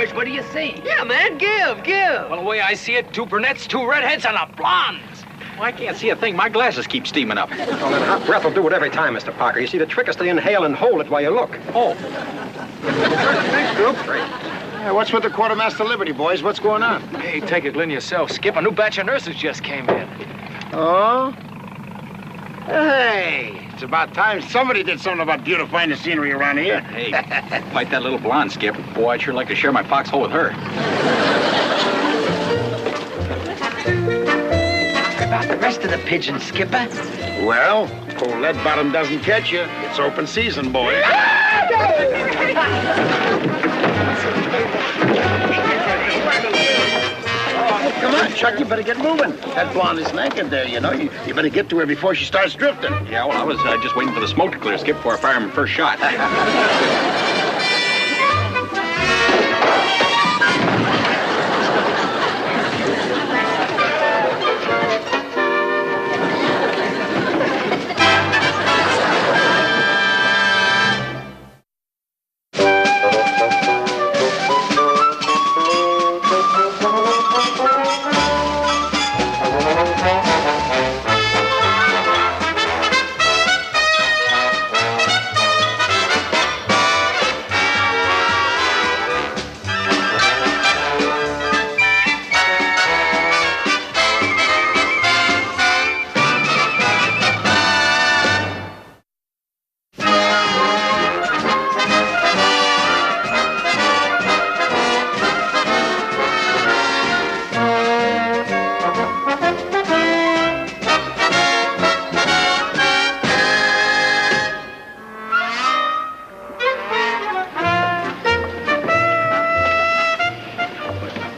Sarge, what do you see? Yeah, man, give. Well, the way I see it, 2 brunettes, 2 redheads, and a blonde. Well, I can't see a thing. My glasses keep steaming up. Well, that hot breath will do it every time, Mr. Parker. You see, the trick is to inhale and hold it while you look. Oh. Thanks, group. Hey, what's with the Quartermaster Liberty, boys? What's going on? Hey, take a grin yourself. Skip, a new batch of nurses just came in. Oh? Hey, it's about time somebody did something about beautifying the scenery around here. Hey, fight that little blonde, Skip. Boy, I'd sure like to share my foxhole with her. What about the rest of the pigeons, Skipper? Well, old lead bottom doesn't catch you. It's open season, boy. Oh, come on, Chuck, you better get moving. That blonde is naked there, you know. You better get to her before she starts drifting. Yeah, well, I was just waiting for the smoke to clear, Skip, before I fire him first shot.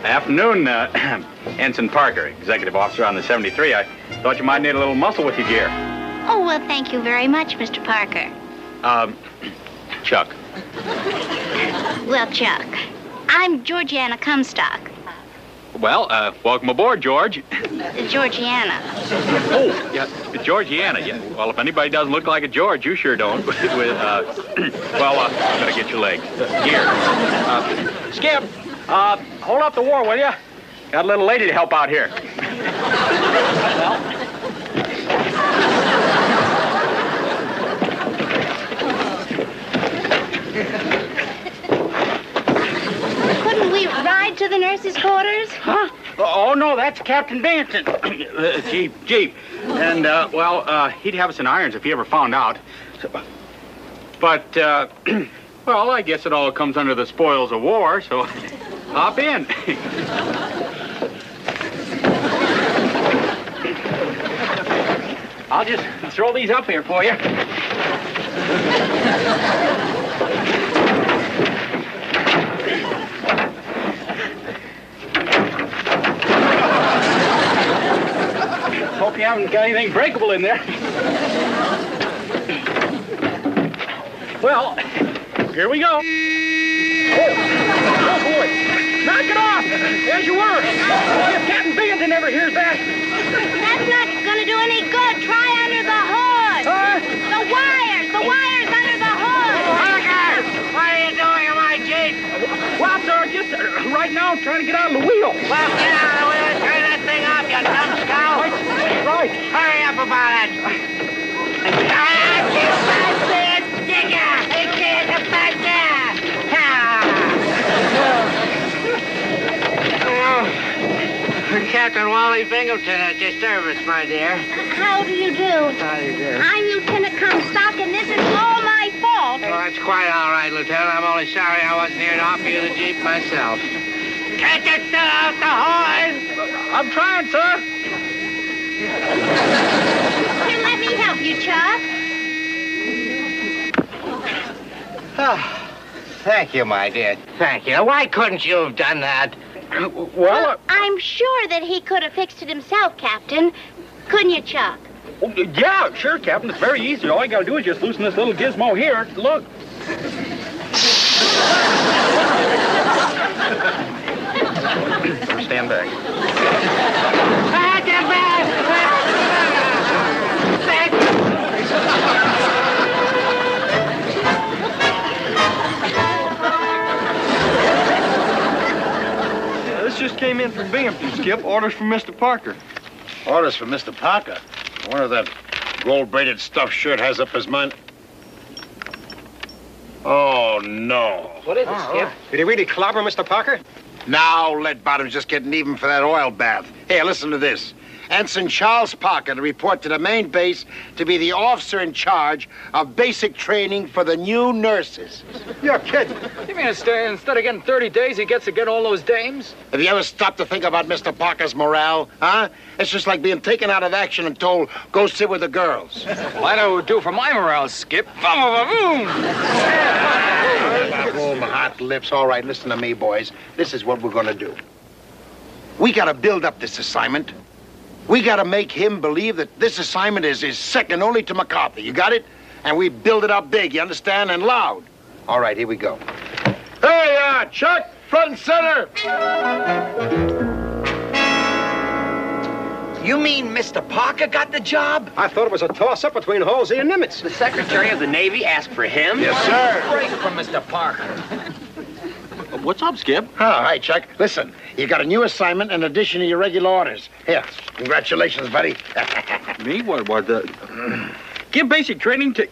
Afternoon, Ensign Parker, executive officer on the 73. I thought you might need a little muscle with your gear. Oh, well, thank you very much, Mr. Parker. Chuck. Well, Chuck, I'm Georgiana Comstock. Well, welcome aboard, George. Georgiana. Oh, yeah, Georgiana. Yeah. Well, if anybody doesn't look like a George, you sure don't. Well, I'm gonna get your legs. Here. Skip, hold up the war, will you? Got a little lady to help out here. Couldn't we ride to the nurses' quarters? Huh? Oh, no, that's Captain Benson. Chief. And, he'd have us in irons if he ever found out. But, well, I guess it all comes under the spoils of war, so hop in. I'll just throw these up here for you. Hope you haven't got anything breakable in there. Well, here we go. Oh, boy. Knock it off. There's your word. If Captain Binghamton never hears that. That's not gonna do any good. Try under the hood. The wires under the hood. Parker, what are you doing in my Jeep? Well, sir, just right now I'm trying to get out of the wheel. Well, get out of the wheel and turn that thing off, you numbskull. Right. Hurry up about it. You bastard! Digger! Get the back there! Captain Wally Binghamton at your service, my dear. How do you do? How do you do? I'm Lieutenant Comstock, and this is all my fault. Well, that's quite all right, Lieutenant. I'm only sorry I wasn't here to offer you the Jeep myself. Can't you still out the horn? I'm trying, sir. Here, let me help you, Chuck. Thank you, my dear. Thank you. Why couldn't you have done that? Well, I'm sure that he could have fixed it himself, Captain. Couldn't you, Chuck? yeah, sure, Captain. It's very easy. All you gotta do is just loosen this little gizmo here. Look. Stand back. came in from Binghamton, Skip. Orders from Mr. Parker. Orders from Mr. Parker. I wonder if that gold-braided stuffed shirt has up his mind. Oh, no. What is it, Skip? Did he really clobber Mr. Parker? Now let Bottom's just getting even for that oil bath. Here, listen to this. Ensign Charles Parker to report to the main base to be the officer in charge of basic training for the new nurses. You're kidding. You mean instead of getting 30 days, he gets to get all those dames? Have you ever stopped to think about Mr. Parker's morale, huh? It's just like being taken out of action and told, go sit with the girls. Well, I know what it would do for my morale, Skip. Boom! Boom, hot lips. All right, listen to me, boys. This is what we're going to do. We got to build up this assignment. We got to make him believe that this assignment is second only to McCarthy. You got it? And we build it up big, you understand? And loud. All right, here we go. Hey, Chuck, front and center. You mean Mr. Parker got the job? I thought it was a toss-up between Halsey and Nimitz. The Secretary of the Navy asked for him? Yes, sir. Break from Mr. Parker. What's up, Skip? Oh, hi, Chuck. Listen, you got a new assignment in addition to your regular orders. Here, congratulations, buddy. Me? What the... Give basic training to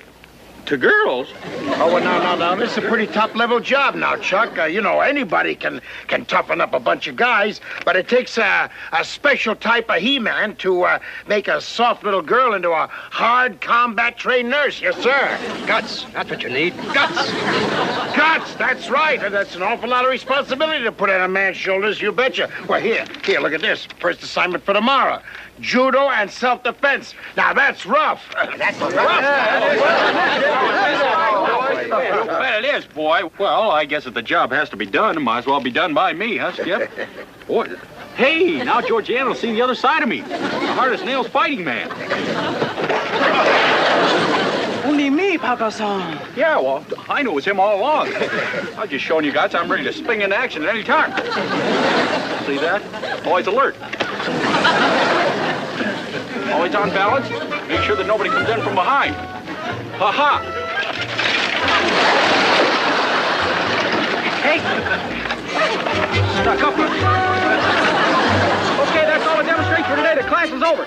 girls? Oh, well, no. This is a pretty top-level job now, Chuck. You know, anybody can toughen up a bunch of guys, but it takes a special type of he-man to make a soft little girl into a hard combat-trained nurse. Yes, sir. Guts. That's what you need. Guts! Guts, that's right. And that's an awful lot of responsibility to put on a man's shoulders, you betcha. Well, here, look at this. First assignment for tomorrow. Judo and self-defense. Now, that's rough. You bet it is, boy. Well, I guess if the job has to be done, it might as well be done by me, huh, Skip? Boy, hey, now Georgiana will see the other side of me. The hardest-nails fighting man. Only me, Papa-san. Yeah, well, I knew it was him all along. I was just showing you guys I'm ready to spring into action at any time. See that? Always alert. Always on balance. Make sure that nobody comes in from behind. Ha-ha! Hey! Stuck up. Okay, that's all the demonstration for today. The class is over.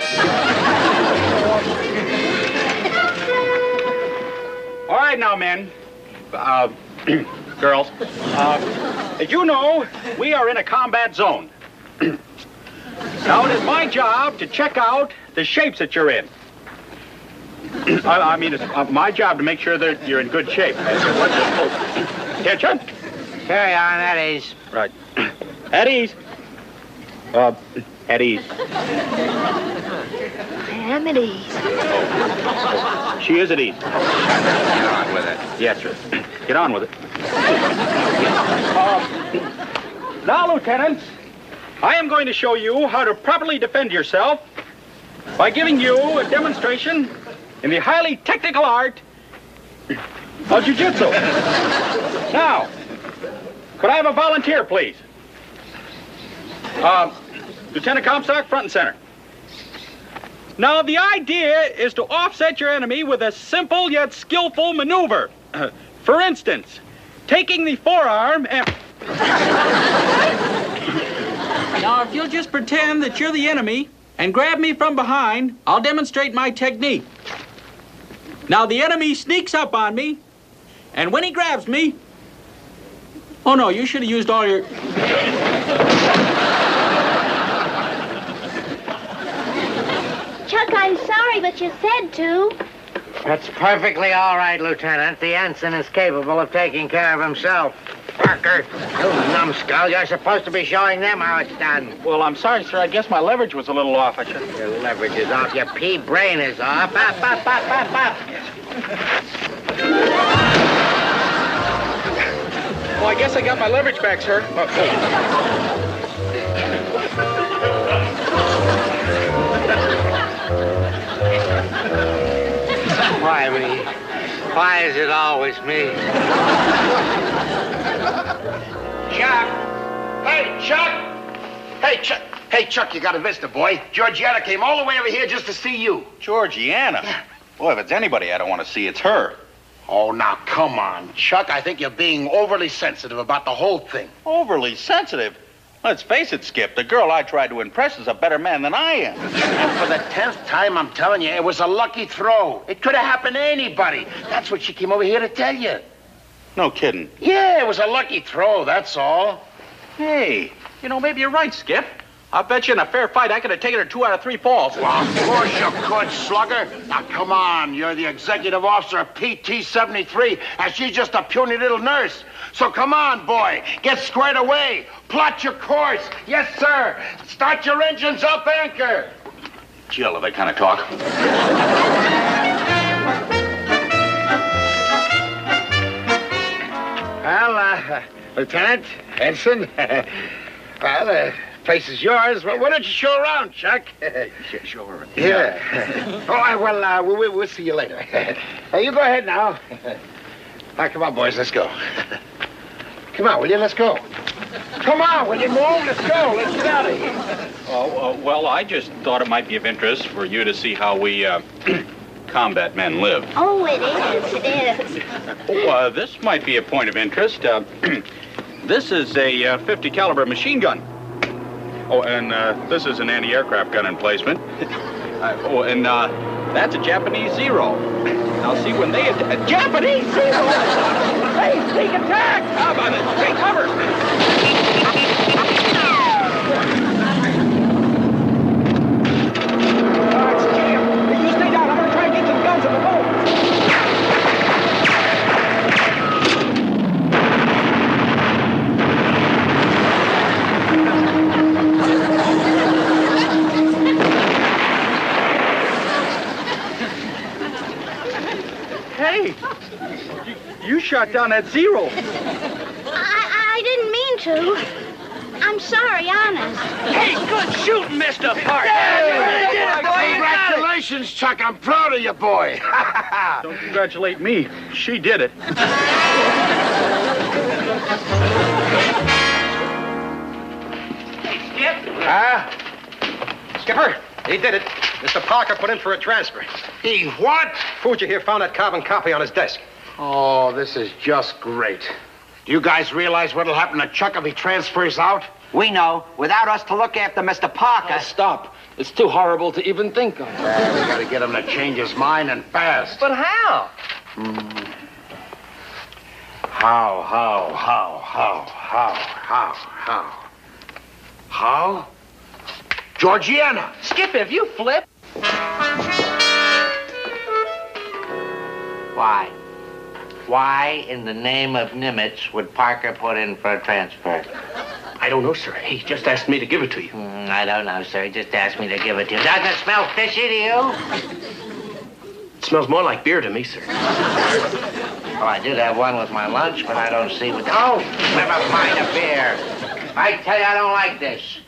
All right now, men. Girls. As you know, we are in a combat zone. Now, it is my job to check out the shapes that you're in. I mean, it's my job to make sure that you're in good shape. Attention. Carry on, at ease. Right. At ease. At ease. I'm at ease. She is at ease. Get on with it. Yes, sir. Get on with it. Now, lieutenants, I am going to show you how to properly defend yourself by giving you a demonstration in the highly technical art of jiu-jitsu. Now, could I have a volunteer, please? Lieutenant Comstock, front and center. Now, the idea is to offset your enemy with a simple yet skillful maneuver. For instance, taking the forearm and... Now, if you'll just pretend that you're the enemy and grab me from behind, I'll demonstrate my technique. Now, the enemy sneaks up on me, and when he grabs me... Oh, no, you should have used all your... Chuck, I'm sorry, but you said to. That's perfectly all right, Lieutenant. The ensign is capable of taking care of himself. Parker, you numbskull, you're supposed to be showing them how it's done. Well, I'm sorry, sir. I guess my leverage was a little off. I should... Your leverage is off, your pea brain is off. Up. Well, I guess I got my leverage back, sir. Why me? Why is it always me? Chuck! Hey, Chuck! Hey, Chuck! Hey, Chuck, you got a visitor, boy. Georgiana came all the way over here just to see you. Georgiana? Yeah. Boy, if it's anybody I don't want to see, it's her. Oh, now, come on, Chuck. I think you're being overly sensitive about the whole thing. Overly sensitive? Let's face it, Skip. The girl I tried to impress is a better man than I am. And for the 10th time, I'm telling you, it was a lucky throw. It could have happened to anybody. That's what she came over here to tell you. No kidding. Yeah, it was a lucky throw, that's all. Hey, you know, maybe you're right, Skip. I bet you in a fair fight I could have taken her 2 out of 3 falls. Well, of course you could, slugger. Now, come on. You're the executive officer of PT-73, and she's just a puny little nurse. So come on, boy. Get squared away. Plot your course. Yes, sir. Start your engines up, anchor. Jill, that kind of talk. Well, Lieutenant, Ensign, well, the place is yours. Well, why don't you show around, Chuck? Sure. Yeah. Oh, well, we'll see you later. You go ahead now. Now, come on, boys, let's go. Come on, will you? Let's go. Come on, will you move? Let's go. Let's get out of here. Oh, well, I just thought it might be of interest for you to see how we combat men live. Oh, it is. Oh, this might be a point of interest. This is a 50 caliber machine gun. Oh, and this is an anti-aircraft gun emplacement. That's a Japanese Zero. Now, see, when they... Japanese Zero! Hey, sneak attack! How about it? Take cover! It's Jim. You stay down. I'm going to try and get to the guns on the boat. Hey, you shot down that Zero. I didn't mean to. I'm sorry, honest. Hey, good shooting, Mr. Parker. Congratulations, Chuck. I'm proud of you, boy. Don't congratulate me. She did it. Skipper, he did it. Mr. Parker put in for a transfer. He what? Fuji here found that carbon copy on his desk. Oh, this is just great. Do you guys realize what'll happen to Chuck if he transfers out? We know. Without us to look after Mr. Parker. Stop. It's too horrible to even think of. We gotta get him to change his mind and fast. But how? How? Georgiana! Skip, if you flip. Why? Why in the name of Nimitz would Parker put in for a transfer? I don't know, sir. He just asked me to give it to you. I don't know, sir. He just asked me to give it to you. Doesn't it smell fishy to you? It smells more like beer to me, sir. Well, I did have one with my lunch, but I don't see what... Oh, never mind a beer. I tell you, I don't like this.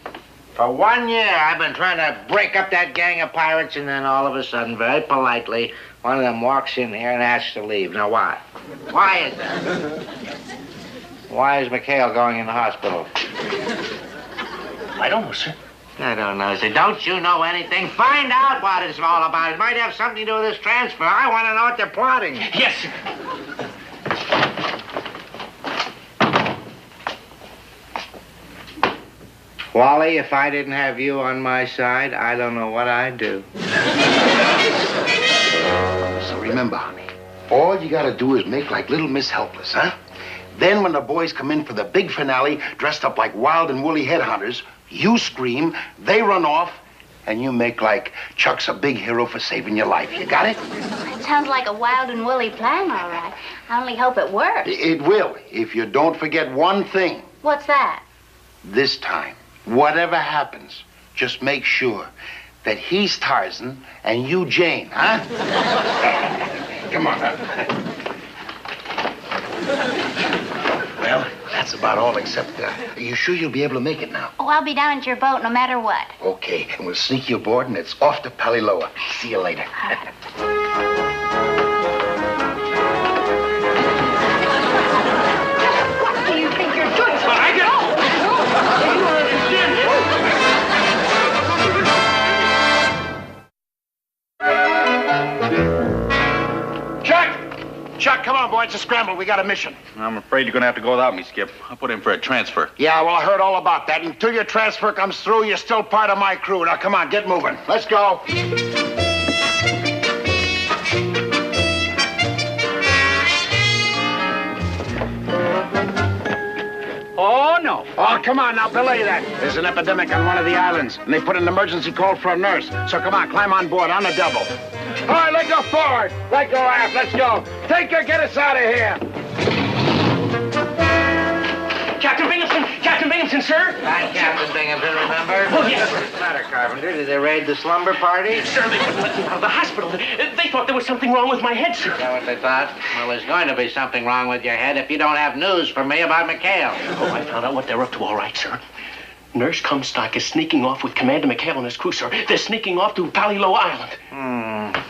For 1 year, I've been trying to break up that gang of pirates, and then all of a sudden, very politely, one of them walks in here and asks to leave. Now, why? Why is that? Why is McHale going in the hospital? I don't know, sir. I don't know, sir. Don't you know anything? Find out what it's all about. It might have something to do with this transfer. I want to know what they're plotting. Yes, sir. Wally, if I didn't have you on my side, I don't know what I'd do. So remember, honey, all you gotta do is make like little Miss Helpless, huh? Then when the boys come in for the big finale, dressed up like wild and woolly headhunters, you scream, they run off, and you make like Chuck's a big hero for saving your life. You got it? It sounds like a wild and woolly plan, all right. I only hope it works. It will, if you don't forget one thing. What's that? This time, whatever happens, just make sure that he's Tarzan and you Jane, huh? Come on, huh? Well, that's about all except, are you sure you'll be able to make it now? Oh, I'll be down at your boat no matter what. Okay, and we'll sneak you aboard and it's off to Paliloa. See you later. What do you think you're doing? Chuck, come on. on, boy. It's a scramble. We got a mission. I'm afraid you're going to have to go without me, Skip. I'll put in for a transfer. Yeah, well, I heard all about that. Until your transfer comes through, you're still part of my crew. Now, come on, get moving. Let's go. Oh, no. Oh, come on now, belay that. There's an epidemic on one of the islands, and they put an emergency call for a nurse. So come on, climb on board on the double. All right, let go forward. Let go aft. Let's go. Take her, get us out of here. Captain Binghamton, sir. Hi, Captain Binghamton, remember? Oh, yes. What's the matter, Carpenter? Did they raid the slumber party? Sir, they wouldn't let me out of the hospital. They thought there was something wrong with my head, sir. Is that what they thought? Well, there's going to be something wrong with your head if you don't have news for me about McHale's. Oh, I found out what they're up to, all right, sir. Nurse Comstock is sneaking off with Commander McHale and his crew, sir. They're sneaking off to Palilo Island.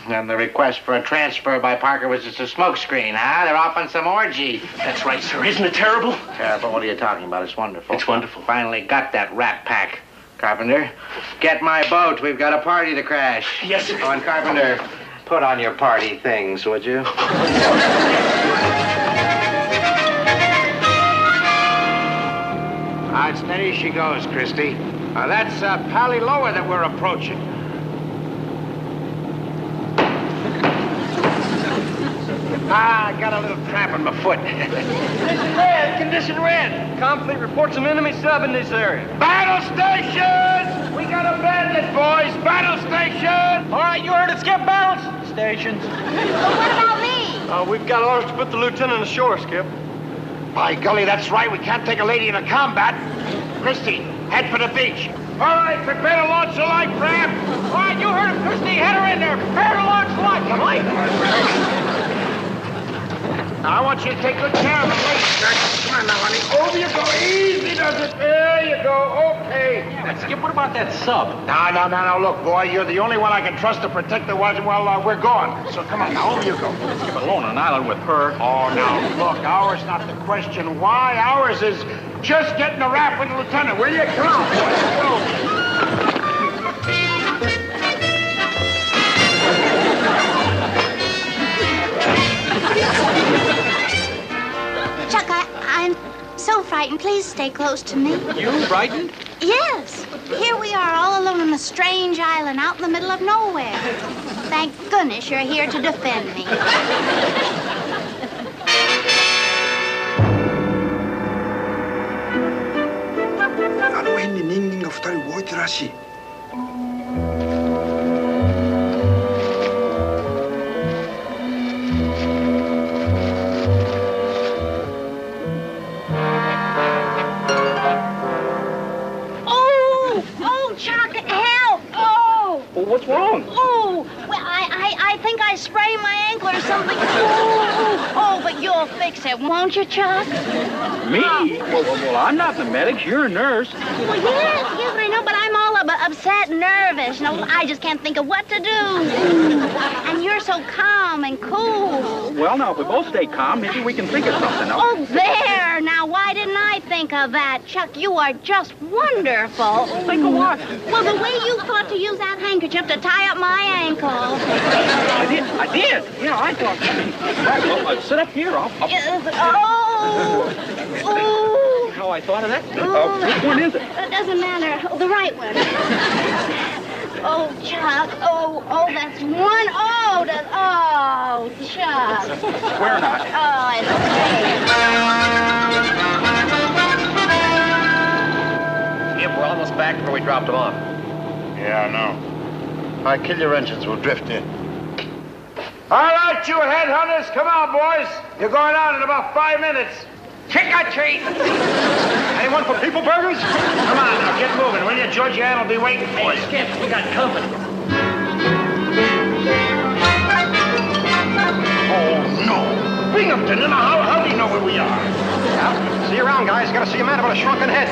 And the request for a transfer by Parker was just a smokescreen, huh? They're off on some orgy. That's right, sir. Isn't it terrible? Terrible? What are you talking about? It's wonderful. It's wonderful. Finally got that rat pack. Carpenter, get my boat. We've got a party to crash. Yes, sir. Oh, and Carpenter, put on your party things, would you? All right, steady she goes, Christy. That's Paliloa that we're approaching. I got a little cramp in my foot. Condition red. Complete reports an enemy sub in this area. Battle stations! We got a bandit, boys. Battle station! All right, you heard it, Skip. Balance stations. Well, what about me? We've got orders to put the lieutenant ashore, Skip. By golly, that's right. We can't take a lady into combat. Christy, head for the beach. All right, prepare to launch the light craft. All right, you heard him, Christy. Head her in there. Prepare to launch the light. Now, I want you to take good care of the ladies. Come on now, honey. Over you go. Easy does it. There you go. Okay. Skip, what about that sub? No. Look, boy, you're the only one I can trust to protect the watch while we're gone. So come on now, over you go. Skip alone on an island with her. Oh, now, look, ours not the question why. Ours is just getting a rap with the lieutenant. Will you? Come on, boy. Let's go. Chuck, I'm so frightened. Please stay close to me. You frightened? Yes. Here we are all alone on a strange island out in the middle of nowhere. Thank goodness you're here to defend me. あの辺に人間が2人動いてるらしい。What's wrong? Oh, well, I think I sprained my ankle or something. Oh, but you'll fix it, won't you, Chuck? Me? Well, I'm not the medic. You're a nurse. Well, yes, I know, but I'm all upset and nervous. No, I just can't think of what to do. And you're so calm and cool. Well, now, if we both stay calm, maybe we can think of something else. Oh, there! Now, why didn't I think of that? Chuck, you are just wonderful. Think of what? Well, the way you thought to use that handkerchief to tie up my ankle. I did. Yeah, I thought. Well, sit up here. I'll... Oh! How I thought of that? Oh. Which one is it? It doesn't matter. Oh, the right one. Oh, Chuck. Oh, that's one. Oh, Chuck. Swear not. Oh, it's okay. Yep, we're almost back where we dropped them off. Yeah, I know. All right, kill your engines. We'll drift in. All right, you headhunters. Come on, boys. You're going out in about 5 minutes. Trick or treat. Anyone for people burgers? Come on now, get moving, will you? Georgiana will be waiting for you. Skip, we got company. Oh, no. Binghamton, now how do you know where we are? Yeah. See you around, guys. Gotta see a man with a shrunken head.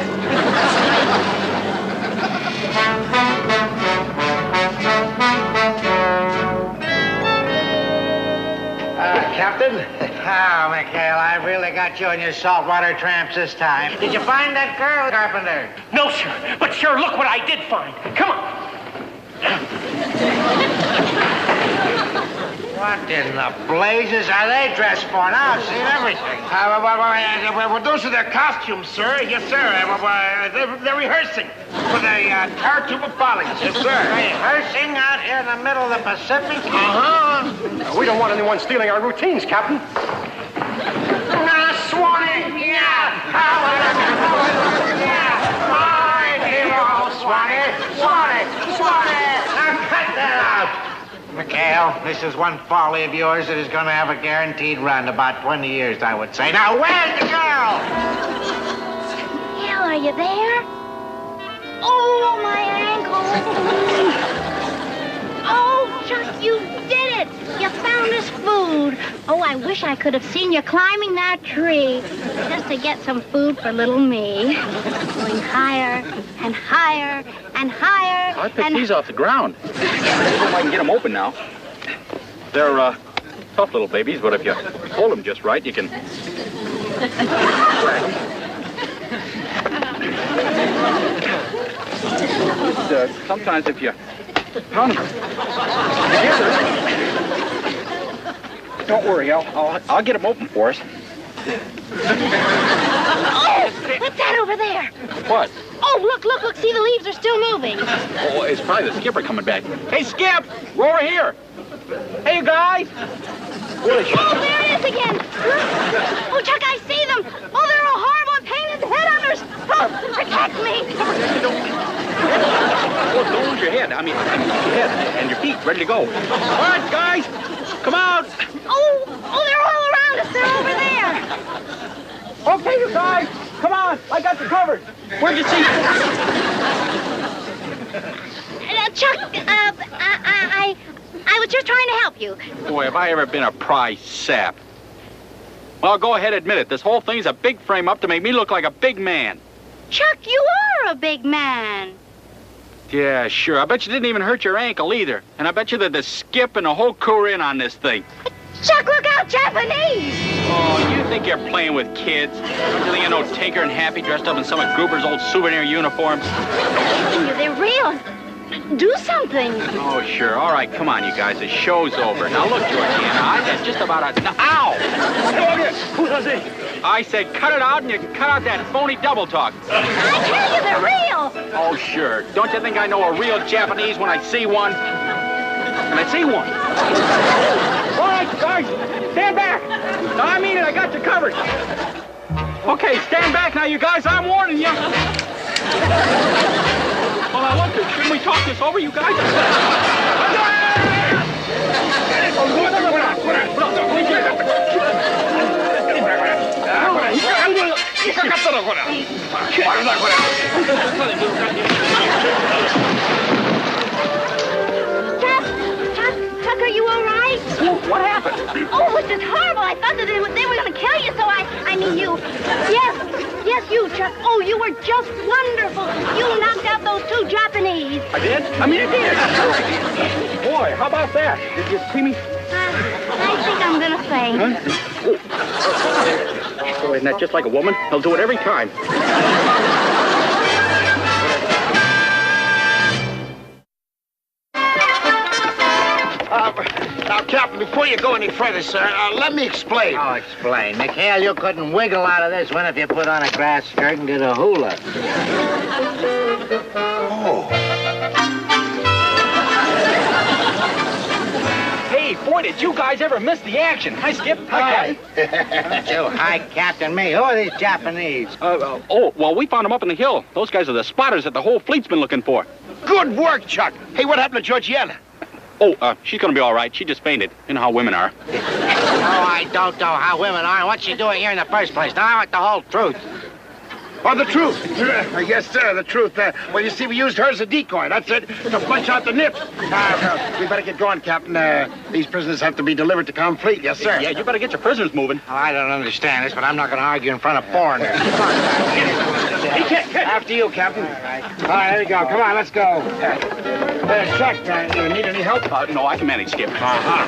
Captain? Oh, McHale, I really got you on your saltwater tramps this time. Did you find that girl, Carpenter? No, sir. But, sir, look what I did find. Come on. What in the blazes are they dressed for? Now I've seen everything. Well, those are their costumes, sir. Yes, sir. They're rehearsing for the car tube of follies. Yes, sir. Rehearsing out here in the middle of the Pacific? We don't want anyone stealing our routines, Captain. Swanee! Yeah! My hero, Swanee! Swanee! Now cut that out! McHale, this is one folly of yours that is going to have a guaranteed run, about 20 years, I would say. Now, where's the girl? Hal, are you there? Oh, my ankle. Oh, Chuck, you did it. You found us food. Oh, I wish I could have seen you climbing that tree just to get some food for little me. Going higher and higher and higher. I picked these off the ground. I don't know if I can get them open now. They're tough little babies, but if you hold them just right, you can... sometimes if you pound them together... Don't worry, I'll get them open for us. Oh, what's that over there? What? Oh, look, see, the leaves are still moving. Oh, it's probably the skipper coming back. Hey, Skip, we're over here. Hey, you guys. Oh, there it is again. Oh, Chuck, I see them. Oh, they're all horrible and painted headhunters. Oh, protect me. Oh, don't lose your head. I mean, your head and your feet ready to go. All right, guys, come out. Oh, they're all around us. They're over there. Okay, you guys, come on. I got you covered. Where'd you see it? Chuck, I was just trying to help you. Boy, have I ever been a prize sap. Well, go ahead, admit it. This whole thing's a big frame-up to make me look like a big man. Chuck, you are a big man. Yeah, sure. I bet you didn't even hurt your ankle either. And I bet you that the skip and the whole crew are in on this thing. Chuck, look out, Japanese! Oh, you think you're playing with kids? Don't you think I know Tinker and Happy dressed up in some of Gruber's old souvenir uniforms? They're real. Do something. Oh, sure. All right, come on, you guys. The show's over. Now, look, Georgiana, I had just about a... Ow! I said cut it out, and you can cut out that phony double talk. I tell you, they're real. Oh, sure. Don't you think I know a real Japanese when I see one? And I see one. All right, guys, stand back. No, I mean it. I got you covered. Okay, stand back now, you guys. I'm warning you. Well, now, look, shouldn't we talk this over, you guys? Chuck, are you all right? What happened? Oh, this is horrible. I thought that they were going to kill you, so I mean you. Yes, you, Chuck. Oh, you were just wonderful. You knocked out those two Japanese. I did? I mean, I did. Boy, how about that? Did you see me? I think I'm going to faint. Huh? Oh, isn't that just like a woman? He'll do it every time. Now, Captain, before you go any further, sir, let me explain. Oh, explain. McHale, you couldn't wiggle out of this one if you put on a grass skirt and did a hula. Oh. Hey, boy, did you guys ever miss the action? Hi, Skip. Hi, Don't you hi, Captain me. Who are these Japanese? Well, we found them up in the hill. Those guys are the spotters that the whole fleet's been looking for. Good work, Chuck. Hey, what happened to Georgiana? Oh, she's gonna be all right. She just fainted. You know how women are. Oh, I don't know how women are. What's she doing here in the first place? Now I want the whole truth. Oh, the truth. Yes, sir, the truth. Well, you see, we used her as a decoy. That's it, to flush out the nip. We better get going, Captain. These prisoners have to be delivered to Fleet. Yes, sir. Yeah, you better get your prisoners moving. Oh, I don't understand this, but I'm not going to argue in front of foreigners. After you, Captain. All right, there you go. Come on, let's go. Chuck, you need any help? No, I can manage, Skip. Uh-huh.